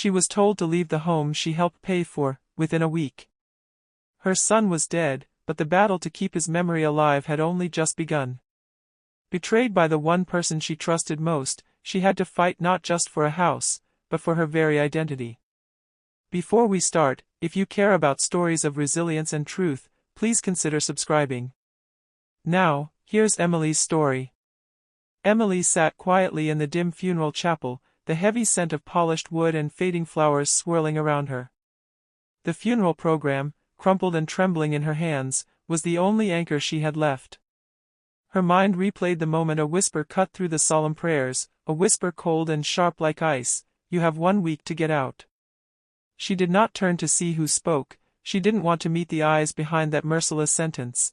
She was told to leave the home she helped pay for, within a week. Her son was dead, but the battle to keep his memory alive had only just begun. Betrayed by the one person she trusted most, she had to fight not just for a house, but for her very identity. Before we start, if you care about stories of resilience and truth, please consider subscribing. Now, here's Emily's story. Emily sat quietly in the dim funeral chapel, the heavy scent of polished wood and fading flowers swirling around her. The funeral program, crumpled and trembling in her hands, was the only anchor she had left. Her mind replayed the moment a whisper cut through the solemn prayers, a whisper cold and sharp like ice, "You have 1 week to get out." She did not turn to see who spoke, she didn't want to meet the eyes behind that merciless sentence.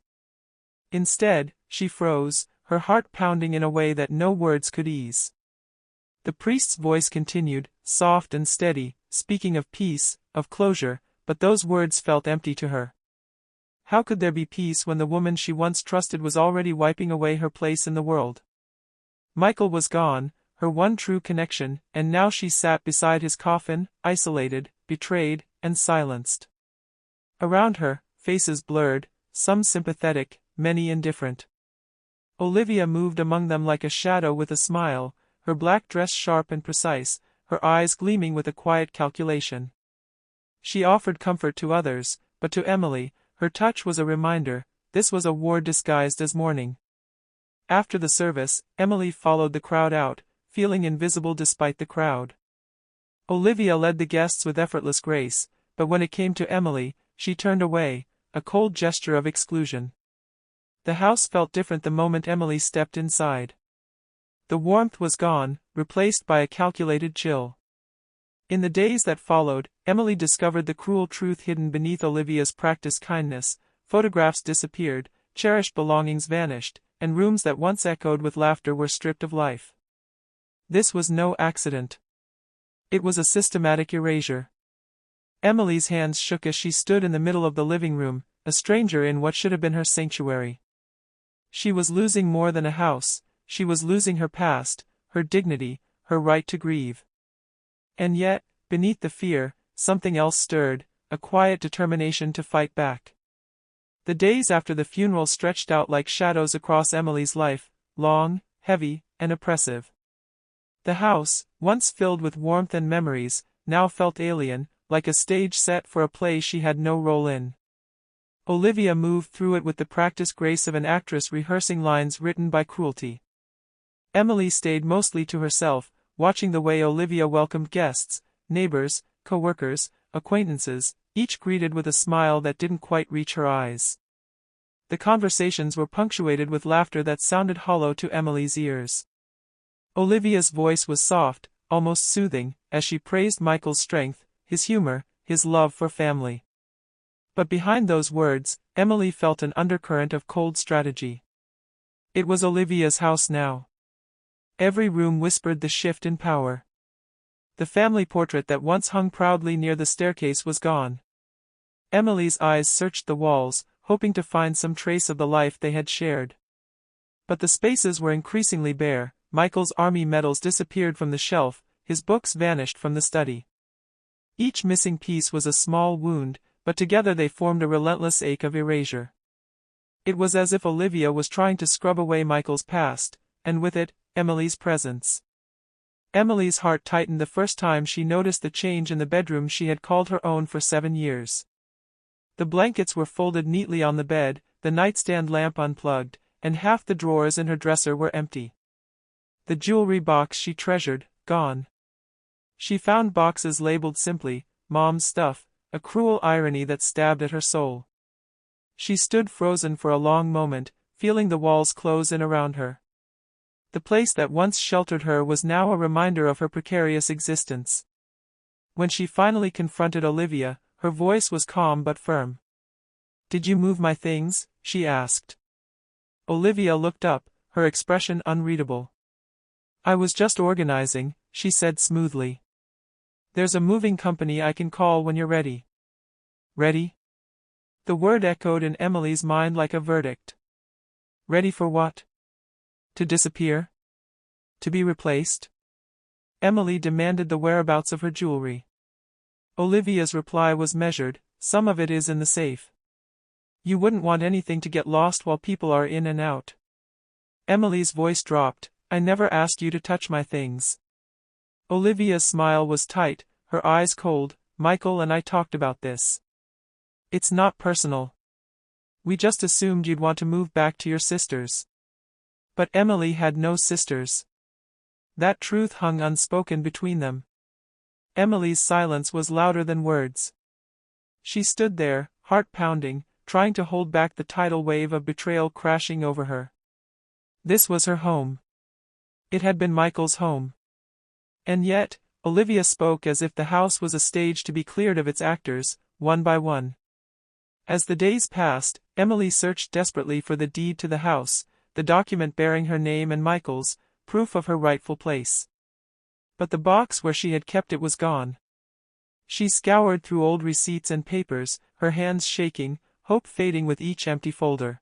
Instead, she froze, her heart pounding in a way that no words could ease. The priest's voice continued, soft and steady, speaking of peace, of closure, but those words felt empty to her. How could there be peace when the woman she once trusted was already wiping away her place in the world? Michael was gone, her one true connection, and now she sat beside his coffin, isolated, betrayed, and silenced. Around her, faces blurred, some sympathetic, many indifferent. Olivia moved among them like a shadow with a smile, her black dress sharp and precise, her eyes gleaming with a quiet calculation. She offered comfort to others, but to Emily, her touch was a reminder, this was a war disguised as mourning. After the service, Emily followed the crowd out, feeling invisible despite the crowd. Olivia led the guests with effortless grace, but when it came to Emily, she turned away, a cold gesture of exclusion. The house felt different the moment Emily stepped inside. The warmth was gone, replaced by a calculated chill. In the days that followed, Emily discovered the cruel truth hidden beneath Olivia's practiced kindness. Photographs disappeared, cherished belongings vanished, and rooms that once echoed with laughter were stripped of life. This was no accident. It was a systematic erasure. Emily's hands shook as she stood in the middle of the living room, a stranger in what should have been her sanctuary. She was losing more than a house, she was losing her past, her dignity, her right to grieve. And yet, beneath the fear, something else stirred, a quiet determination to fight back. The days after the funeral stretched out like shadows across Emily's life, long, heavy, and oppressive. The house, once filled with warmth and memories, now felt alien, like a stage set for a play she had no role in. Olivia moved through it with the practiced grace of an actress rehearsing lines written by cruelty. Emily stayed mostly to herself, watching the way Olivia welcomed guests, neighbors, co-workers, acquaintances, each greeted with a smile that didn't quite reach her eyes. The conversations were punctuated with laughter that sounded hollow to Emily's ears. Olivia's voice was soft, almost soothing, as she praised Michael's strength, his humor, his love for family. But behind those words, Emily felt an undercurrent of cold strategy. It was Olivia's house now. Every room whispered the shift in power. The family portrait that once hung proudly near the staircase was gone. Emily's eyes searched the walls, hoping to find some trace of the life they had shared. But the spaces were increasingly bare, Michael's army medals disappeared from the shelf, his books vanished from the study. Each missing piece was a small wound, but together they formed a relentless ache of erasure. It was as if Olivia was trying to scrub away Michael's past, and with it, Emily's presence. Emily's heart tightened the first time she noticed the change in the bedroom she had called her own for 7 years. The blankets were folded neatly on the bed, the nightstand lamp unplugged, and half the drawers in her dresser were empty. The jewelry box she treasured, gone. She found boxes labeled simply, "Mom's stuff," a cruel irony that stabbed at her soul. She stood frozen for a long moment, feeling the walls close in around her. The place that once sheltered her was now a reminder of her precarious existence. When she finally confronted Olivia, her voice was calm but firm. "Did you move my things?" she asked. Olivia looked up, her expression unreadable. "I was just organizing," she said smoothly. "There's a moving company I can call when you're ready." "Ready?" The word echoed in Emily's mind like a verdict. Ready for what? To disappear? To be replaced? Emily demanded the whereabouts of her jewelry. Olivia's reply was measured, some of it is in the safe. You wouldn't want anything to get lost while people are in and out. Emily's voice dropped, I never asked you to touch my things. Olivia's smile was tight, her eyes cold, Michael and I talked about this. It's not personal. We just assumed you'd want to move back to your sisters. But Emily had no sisters. That truth hung unspoken between them. Emily's silence was louder than words. She stood there, heart pounding, trying to hold back the tidal wave of betrayal crashing over her. This was her home. It had been Michael's home. And yet, Olivia spoke as if the house was a stage to be cleared of its actors, one by one. As the days passed, Emily searched desperately for the deed to the house, the document bearing her name and Michael's, proof of her rightful place. But the box where she had kept it was gone. She scoured through old receipts and papers, her hands shaking, hope fading with each empty folder.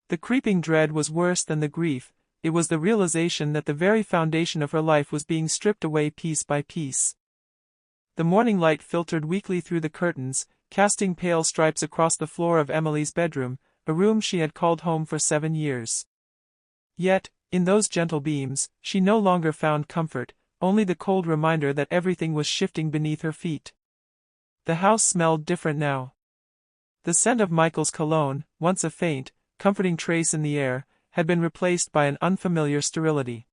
The creeping dread was worse than the grief, it was the realization that the very foundation of her life was being stripped away piece by piece. The morning light filtered weakly through the curtains, casting pale stripes across the floor of Emily's bedroom, a room she had called home for 7 years. Yet, in those gentle beams, she no longer found comfort, only the cold reminder that everything was shifting beneath her feet. The house smelled different now. The scent of Michael's cologne, once a faint, comforting trace in the air, had been replaced by an unfamiliar sterility.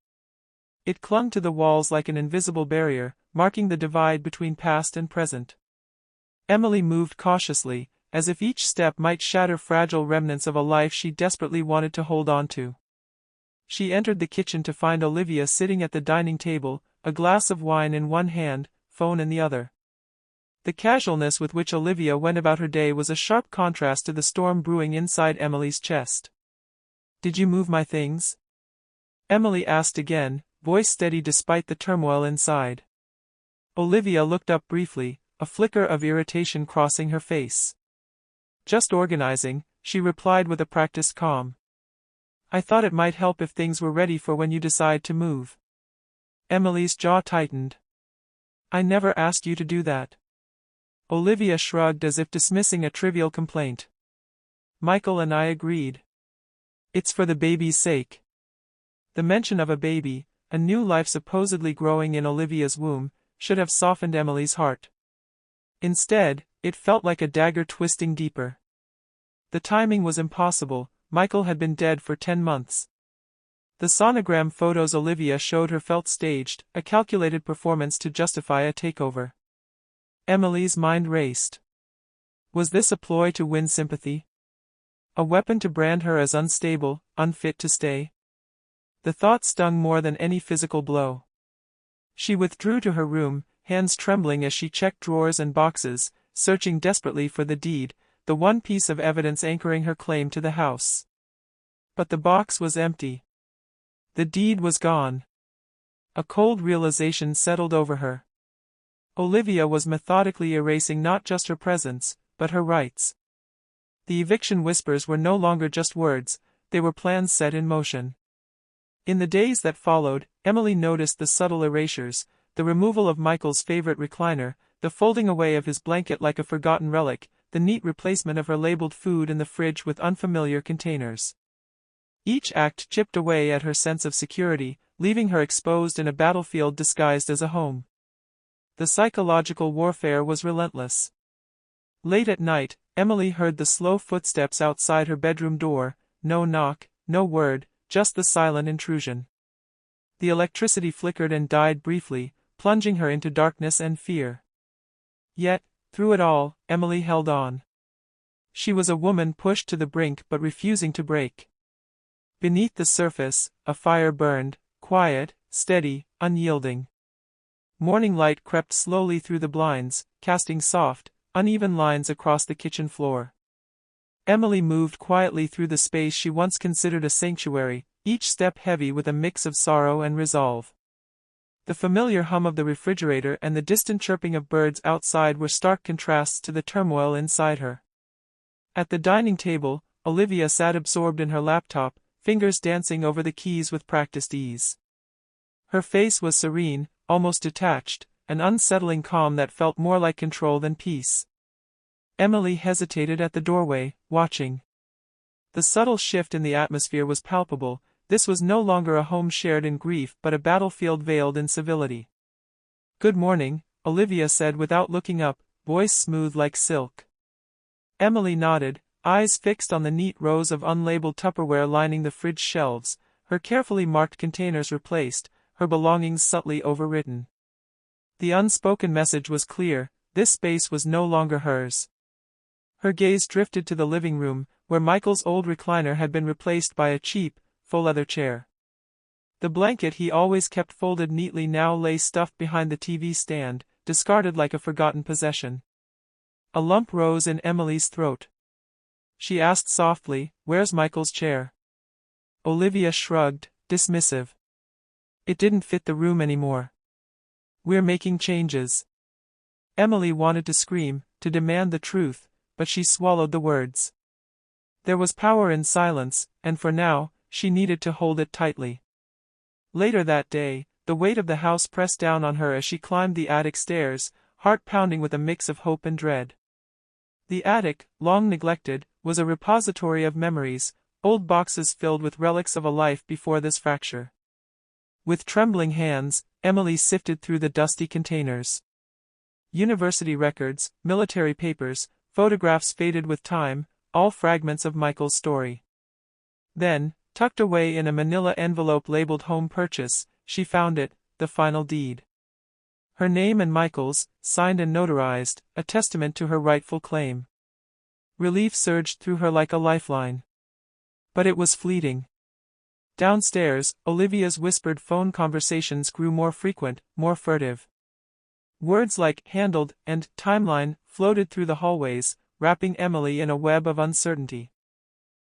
It clung to the walls like an invisible barrier, marking the divide between past and present. Emily moved cautiously, as if each step might shatter fragile remnants of a life she desperately wanted to hold on to. She entered the kitchen to find Olivia sitting at the dining table, a glass of wine in one hand, phone in the other. The casualness with which Olivia went about her day was a sharp contrast to the storm brewing inside Emily's chest. Did you move my things? Emily asked again, voice steady despite the turmoil inside. Olivia looked up briefly, a flicker of irritation crossing her face. Just organizing, she replied with a practiced calm. I thought it might help if things were ready for when you decide to move. Emily's jaw tightened. I never asked you to do that. Olivia shrugged as if dismissing a trivial complaint. Michael and I agreed. It's for the baby's sake. The mention of a baby, a new life supposedly growing in Olivia's womb, should have softened Emily's heart. Instead, it felt like a dagger twisting deeper. The timing was impossible, Michael had been dead for 10 months. The sonogram photos Olivia showed her felt staged, a calculated performance to justify a takeover. Emily's mind raced. Was this a ploy to win sympathy? A weapon to brand her as unstable, unfit to stay? The thought stung more than any physical blow. She withdrew to her room, hands trembling as she checked drawers and boxes, searching desperately for the deed, the one piece of evidence anchoring her claim to the house. But the box was empty. The deed was gone. A cold realization settled over her. Olivia was methodically erasing not just her presence, but her rights. The eviction whispers were no longer just words, they were plans set in motion. In the days that followed, Emily noticed the subtle erasures, the removal of Michael's favorite recliner, the folding away of his blanket like a forgotten relic, the neat replacement of her labeled food in the fridge with unfamiliar containers. Each act chipped away at her sense of security, leaving her exposed in a battlefield disguised as a home. The psychological warfare was relentless. Late at night, Emily heard the slow footsteps outside her bedroom door, no knock, no word, just the silent intrusion. The electricity flickered and died briefly, plunging her into darkness and fear. Yet, through it all, Emily held on. She was a woman pushed to the brink but refusing to break. Beneath the surface, a fire burned, quiet, steady, unyielding. Morning light crept slowly through the blinds, casting soft, uneven lines across the kitchen floor. Emily moved quietly through the space she once considered a sanctuary, each step heavy with a mix of sorrow and resolve. The familiar hum of the refrigerator and the distant chirping of birds outside were stark contrasts to the turmoil inside her. At the dining table, Olivia sat absorbed in her laptop, fingers dancing over the keys with practiced ease. Her face was serene, almost detached, an unsettling calm that felt more like control than peace. Emily hesitated at the doorway, watching. The subtle shift in the atmosphere was palpable. This was no longer a home shared in grief but a battlefield veiled in civility. "Good morning," Olivia said without looking up, voice smooth like silk. Emily nodded, eyes fixed on the neat rows of unlabeled Tupperware lining the fridge shelves, her carefully marked containers replaced, her belongings subtly overwritten. The unspoken message was clear: this space was no longer hers. Her gaze drifted to the living room, where Michael's old recliner had been replaced by a cheap, faux-leather chair. The blanket he always kept folded neatly now lay stuffed behind the TV stand, discarded like a forgotten possession. A lump rose in Emily's throat. She asked softly, "Where's Michael's chair?" Olivia shrugged, dismissive. "It didn't fit the room anymore. We're making changes." Emily wanted to scream, to demand the truth, but she swallowed the words. There was power in silence, and for now, she needed to hold it tightly. Later that day, the weight of the house pressed down on her as she climbed the attic stairs, heart pounding with a mix of hope and dread. The attic, long neglected, was a repository of memories, old boxes filled with relics of a life before this fracture. With trembling hands, Emily sifted through the dusty containers. University records, military papers, photographs faded with time, all fragments of Michael's story. Then, tucked away in a manila envelope labeled "Home Purchase," she found it, the final deed. Her name and Michael's, signed and notarized, a testament to her rightful claim. Relief surged through her like a lifeline. But it was fleeting. Downstairs, Olivia's whispered phone conversations grew more frequent, more furtive. Words like "handled" and "timeline" floated through the hallways, wrapping Emily in a web of uncertainty.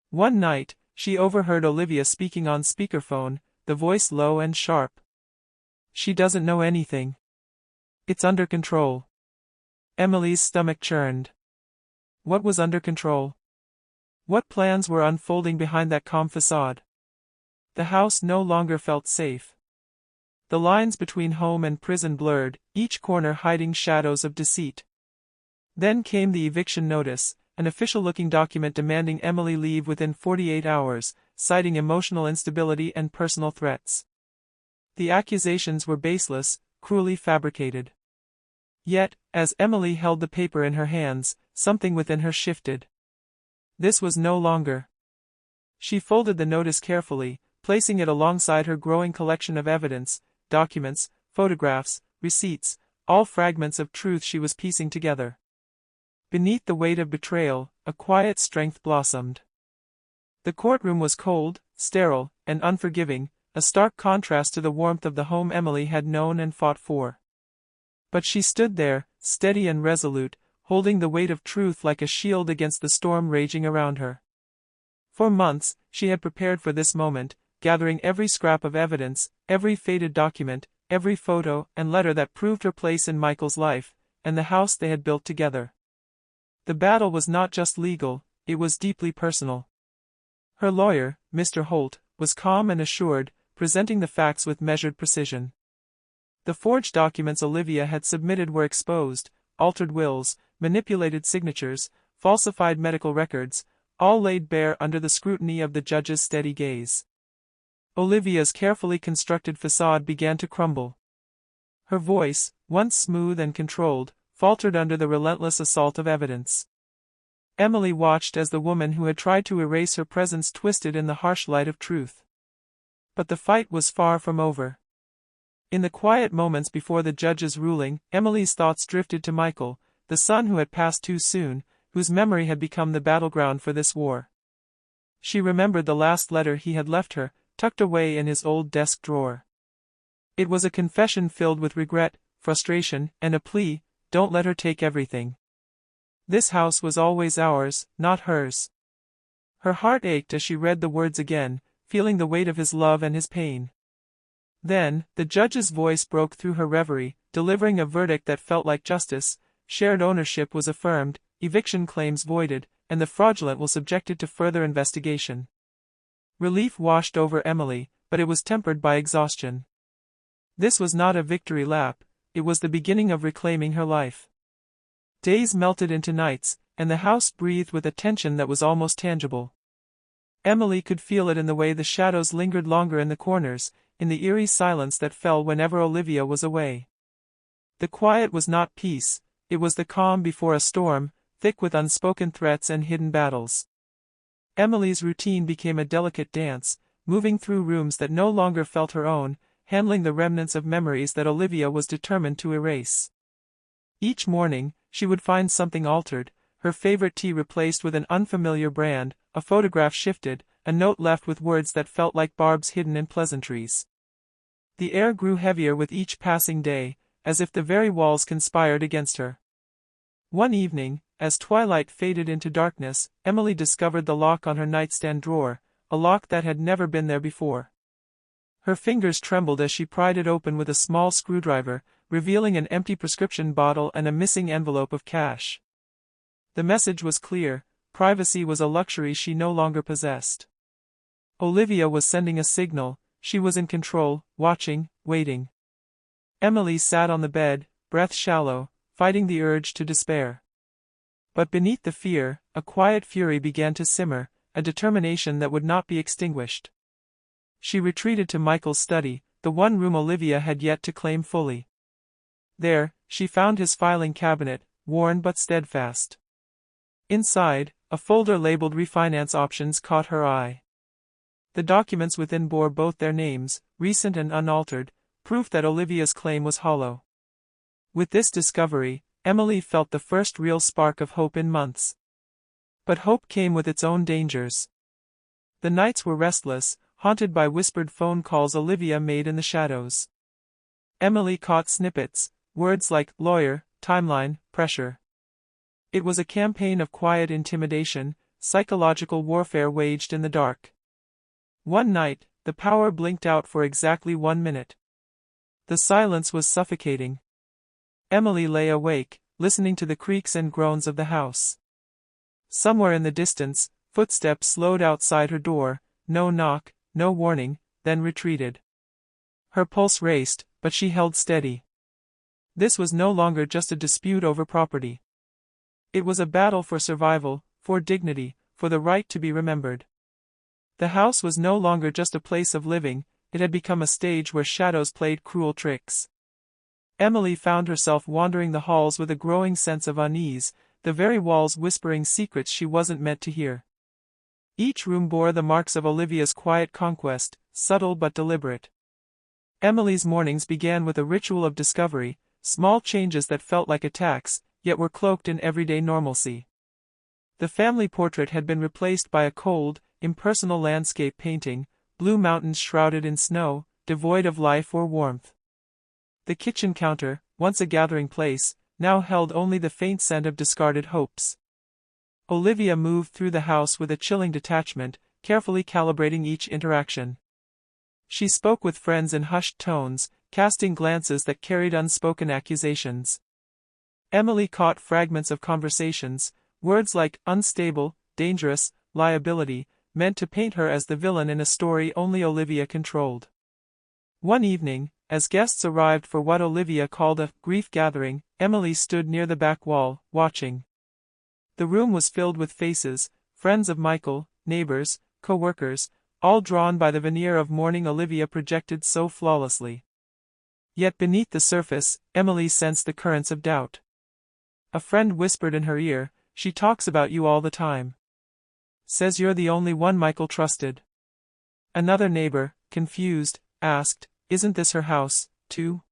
One night, she overheard Olivia speaking on speakerphone, the voice low and sharp. "She doesn't know anything. It's under control." Emily's stomach churned. What was under control? What plans were unfolding behind that calm facade? The house no longer felt safe. The lines between home and prison blurred, each corner hiding shadows of deceit. Then came the eviction notice, an official-looking document demanding Emily leave within 48 hours, citing emotional instability and personal threats. The accusations were baseless, cruelly fabricated. Yet, as Emily held the paper in her hands, something within her shifted. This was no longer. She folded the notice carefully, placing it alongside her growing collection of evidence, documents, photographs, receipts, all fragments of truth she was piecing together. Beneath the weight of betrayal, a quiet strength blossomed. The courtroom was cold, sterile, and unforgiving, a stark contrast to the warmth of the home Emily had known and fought for. But she stood there, steady and resolute, holding the weight of truth like a shield against the storm raging around her. For months, she had prepared for this moment, gathering every scrap of evidence, every faded document, every photo and letter that proved her place in Michael's life, and the house they had built together. The battle was not just legal, it was deeply personal. Her lawyer, Mr. Holt, was calm and assured, presenting the facts with measured precision. The forged documents Olivia had submitted were exposed: altered wills, manipulated signatures, falsified medical records, all laid bare under the scrutiny of the judge's steady gaze. Olivia's carefully constructed facade began to crumble. Her voice, once smooth and controlled, faltered under the relentless assault of evidence. Emily watched as the woman who had tried to erase her presence twisted in the harsh light of truth. But the fight was far from over. In the quiet moments before the judge's ruling, Emily's thoughts drifted to Michael, the son who had passed too soon, whose memory had become the battleground for this war. She remembered the last letter he had left her, tucked away in his old desk drawer. It was a confession filled with regret, frustration, and a plea: don't let her take everything. This house was always ours, not hers. Her heart ached as she read the words again, feeling the weight of his love and his pain. Then, the judge's voice broke through her reverie, delivering a verdict that felt like justice. Shared ownership was affirmed, eviction claims voided, and the fraudulent was subjected to further investigation. Relief washed over Emily, but it was tempered by exhaustion. This was not a victory lap, it was the beginning of reclaiming her life. Days melted into nights, and the house breathed with a tension that was almost tangible. Emily could feel it in the way the shadows lingered longer in the corners, in the eerie silence that fell whenever Olivia was away. The quiet was not peace, it was the calm before a storm, thick with unspoken threats and hidden battles. Emily's routine became a delicate dance, moving through rooms that no longer felt her own, handling the remnants of memories that Olivia was determined to erase. Each morning, she would find something altered, her favorite tea replaced with an unfamiliar brand, a photograph shifted, a note left with words that felt like barbs hidden in pleasantries. The air grew heavier with each passing day, as if the very walls conspired against her. One evening, as twilight faded into darkness, Emily discovered the lock on her nightstand drawer, a lock that had never been there before. Her fingers trembled as she pried it open with a small screwdriver, revealing an empty prescription bottle and a missing envelope of cash. The message was clear: privacy was a luxury she no longer possessed. Olivia was sending a signal, she was in control, watching, waiting. Emily sat on the bed, breath shallow, fighting the urge to despair. But beneath the fear, a quiet fury began to simmer, a determination that would not be extinguished. She retreated to Michael's study, the one room Olivia had yet to claim fully. There, she found his filing cabinet, worn but steadfast. Inside, a folder labeled Refinance Options caught her eye. The documents within bore both their names, recent and unaltered, proof that Olivia's claim was hollow. With this discovery, Emily felt the first real spark of hope in months. But hope came with its own dangers. The nights were restless, haunted by whispered phone calls Olivia made in the shadows. Emily caught snippets, words like lawyer, timeline, pressure. It was a campaign of quiet intimidation, psychological warfare waged in the dark. One night, the power blinked out for exactly 1 minute. The silence was suffocating. Emily lay awake, listening to the creaks and groans of the house. Somewhere in the distance, footsteps slowed outside her door, no knock, no warning, then retreated. Her pulse raced, but she held steady. This was no longer just a dispute over property. It was a battle for survival, for dignity, for the right to be remembered. The house was no longer just a place of living, it had become a stage where shadows played cruel tricks. Emily found herself wandering the halls with a growing sense of unease, the very walls whispering secrets she wasn't meant to hear. Each room bore the marks of Olivia's quiet conquest, subtle but deliberate. Emily's mornings began with a ritual of discovery, small changes that felt like attacks, yet were cloaked in everyday normalcy. The family portrait had been replaced by a cold, impersonal landscape painting, blue mountains shrouded in snow, devoid of life or warmth. The kitchen counter, once a gathering place, now held only the faint scent of discarded hopes. Olivia moved through the house with a chilling detachment, carefully calibrating each interaction. She spoke with friends in hushed tones, casting glances that carried unspoken accusations. Emily caught fragments of conversations, words like unstable, dangerous, liability, meant to paint her as the villain in a story only Olivia controlled. One evening, as guests arrived for what Olivia called a grief gathering, Emily stood near the back wall, watching. The room was filled with faces, friends of Michael, neighbors, co-workers, all drawn by the veneer of mourning Olivia projected so flawlessly. Yet beneath the surface, Emily sensed the currents of doubt. A friend whispered in her ear, "She talks about you all the time. Says you're the only one Michael trusted." Another neighbor, confused, asked, "Isn't this her house, too?"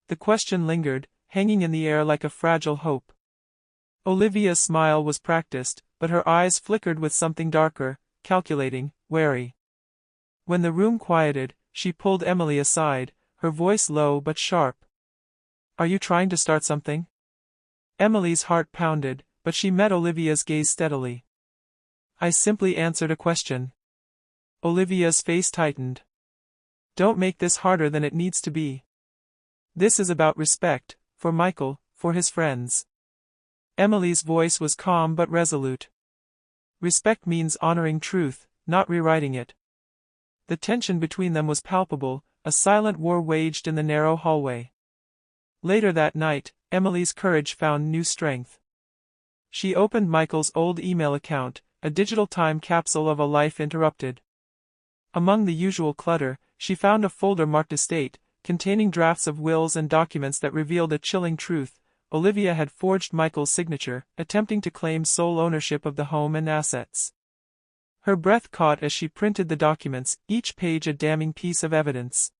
The question lingered, hanging in the air like a fragile hope. Olivia's smile was practiced, but her eyes flickered with something darker, calculating, wary. When the room quieted, she pulled Emily aside, her voice low but sharp. "Are you trying to start something?" Emily's heart pounded, but she met Olivia's gaze steadily. "I simply answered a question." Olivia's face tightened. "Don't make this harder than it needs to be. This is about respect, for Michael, for his friends." Emily's voice was calm but resolute. Respect means honoring truth, not rewriting it. The tension between them was palpable, a silent war waged in the narrow hallway. Later that night, Emily's courage found new strength. She opened Michael's old email account, a digital time capsule of a life interrupted. Among the usual clutter, she found a folder marked Estate, containing drafts of wills and documents that revealed a chilling truth. Olivia had forged Michael's signature, attempting to claim sole ownership of the home and assets. Her breath caught as she printed the documents, each page a damning piece of evidence.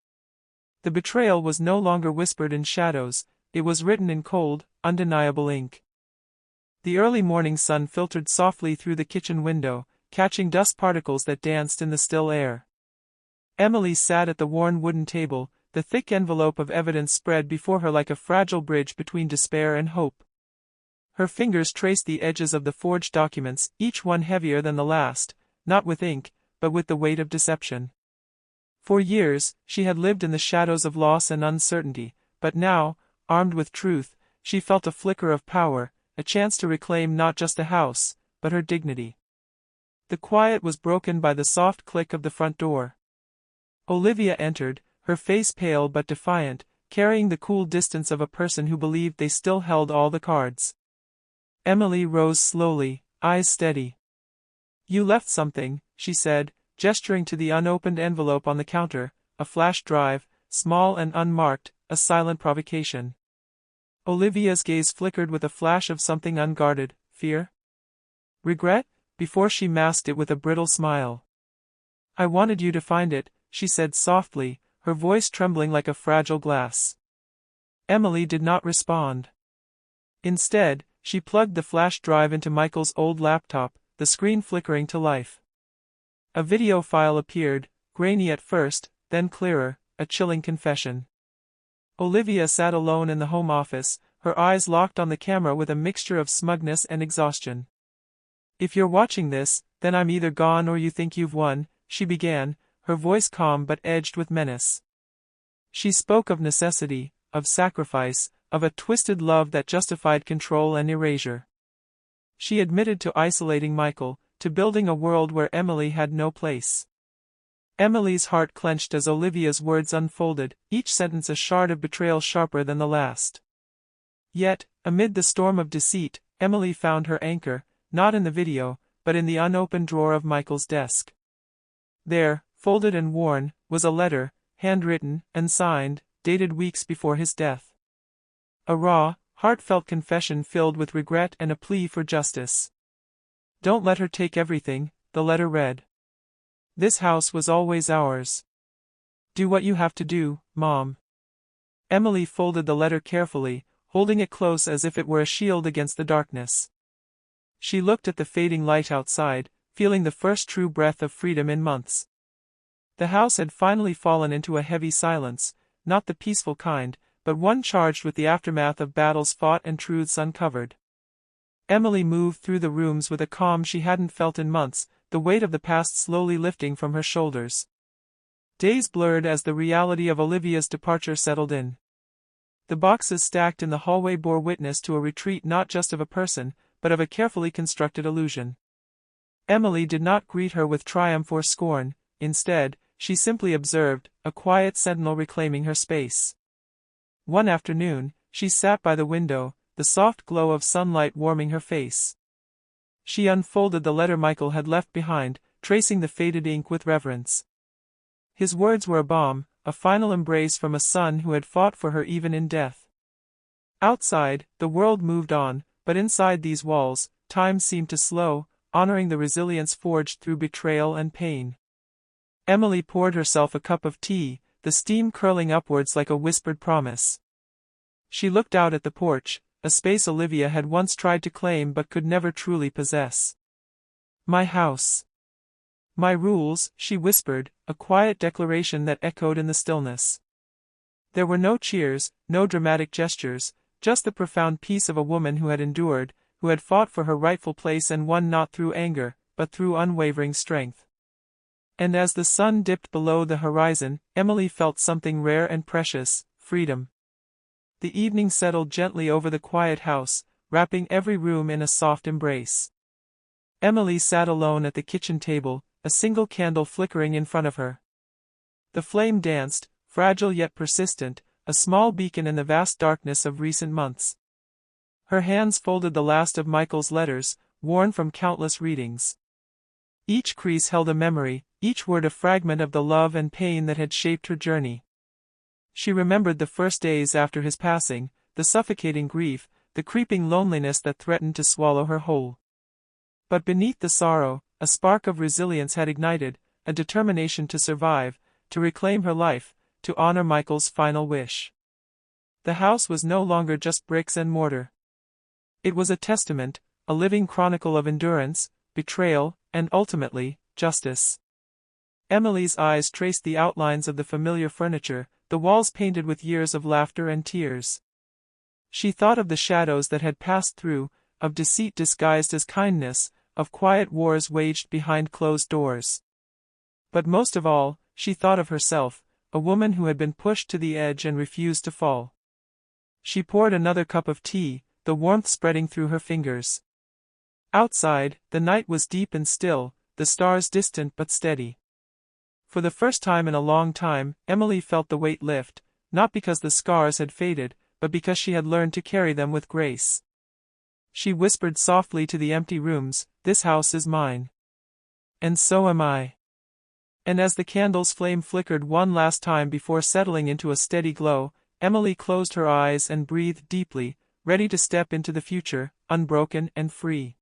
The betrayal was no longer whispered in shadows, it was written in cold, undeniable ink. The early morning sun filtered softly through the kitchen window, catching dust particles that danced in the still air. Emily sat at the worn wooden table, the thick envelope of evidence spread before her like a fragile bridge between despair and hope. Her fingers traced the edges of the forged documents, each one heavier than the last, not with ink, but with the weight of deception. For years, she had lived in the shadows of loss and uncertainty, but now, armed with truth, she felt a flicker of power, a chance to reclaim not just the house, but her dignity. The quiet was broken by the soft click of the front door. Olivia entered, her face pale but defiant, carrying the cool distance of a person who believed they still held all the cards. Emily rose slowly, eyes steady. "You left something," she said, gesturing to the unopened envelope on the counter, a flash drive, small and unmarked, a silent provocation. Olivia's gaze flickered with a flash of something unguarded, fear? Regret? Before she masked it with a brittle smile. "I wanted you to find it," she said softly, her voice trembling like a fragile glass. Emily did not respond. Instead, she plugged the flash drive into Michael's old laptop, the screen flickering to life. A video file appeared, grainy at first, then clearer, a chilling confession. Olivia sat alone in the home office, her eyes locked on the camera with a mixture of smugness and exhaustion. "If you're watching this, then I'm either gone or you think you've won," she began, her voice calm but edged with menace. She spoke of necessity, of sacrifice, of a twisted love that justified control and erasure. She admitted to isolating Michael, to building a world where Emily had no place. Emily's heart clenched as Olivia's words unfolded, each sentence a shard of betrayal sharper than the last. Yet, amid the storm of deceit, Emily found her anchor, not in the video, but in the unopened drawer of Michael's desk. There, folded and worn, was a letter, handwritten and signed, dated weeks before his death. A raw, heartfelt confession filled with regret and a plea for justice. "Don't let her take everything," the letter read. "This house was always ours. Do what you have to do, Mom." Emily folded the letter carefully, holding it close as if it were a shield against the darkness. She looked at the fading light outside, feeling the first true breath of freedom in months. The house had finally fallen into a heavy silence, not the peaceful kind, but one charged with the aftermath of battles fought and truths uncovered. Emily moved through the rooms with a calm she hadn't felt in months, the weight of the past slowly lifting from her shoulders. Days blurred as the reality of Olivia's departure settled in. The boxes stacked in the hallway bore witness to a retreat not just of a person, but of a carefully constructed illusion. Emily did not greet her with triumph or scorn, instead, she simply observed, a quiet sentinel reclaiming her space. One afternoon, she sat by the window, the soft glow of sunlight warming her face. She unfolded the letter Michael had left behind, tracing the faded ink with reverence. His words were a balm, a final embrace from a son who had fought for her even in death. Outside, the world moved on, but inside these walls, time seemed to slow, honoring the resilience forged through betrayal and pain. Emily poured herself a cup of tea, the steam curling upwards like a whispered promise. She looked out at the porch, a space Olivia had once tried to claim but could never truly possess. "My house. My rules," she whispered, a quiet declaration that echoed in the stillness. There were no cheers, no dramatic gestures, just the profound peace of a woman who had endured, who had fought for her rightful place and won not through anger, but through unwavering strength. And as the sun dipped below the horizon, Emily felt something rare and precious, freedom. The evening settled gently over the quiet house, wrapping every room in a soft embrace. Emily sat alone at the kitchen table, a single candle flickering in front of her. The flame danced, fragile yet persistent, a small beacon in the vast darkness of recent months. Her hands folded the last of Michael's letters, worn from countless readings. Each crease held a memory, each word a fragment of the love and pain that had shaped her journey. She remembered the first days after his passing, the suffocating grief, the creeping loneliness that threatened to swallow her whole. But beneath the sorrow, a spark of resilience had ignited, a determination to survive, to reclaim her life, to honor Michael's final wish. The house was no longer just bricks and mortar. It was a testament, a living chronicle of endurance, betrayal, and ultimately, justice. Emily's eyes traced the outlines of the familiar furniture, the walls painted with years of laughter and tears. She thought of the shadows that had passed through, of deceit disguised as kindness, of quiet wars waged behind closed doors. But most of all, she thought of herself, a woman who had been pushed to the edge and refused to fall. She poured another cup of tea, the warmth spreading through her fingers. Outside, the night was deep and still, the stars distant but steady. For the first time in a long time, Emily felt the weight lift, not because the scars had faded, but because she had learned to carry them with grace. She whispered softly to the empty rooms, "This house is mine. And so am I." And as the candle's flame flickered one last time before settling into a steady glow, Emily closed her eyes and breathed deeply, ready to step into the future, unbroken and free.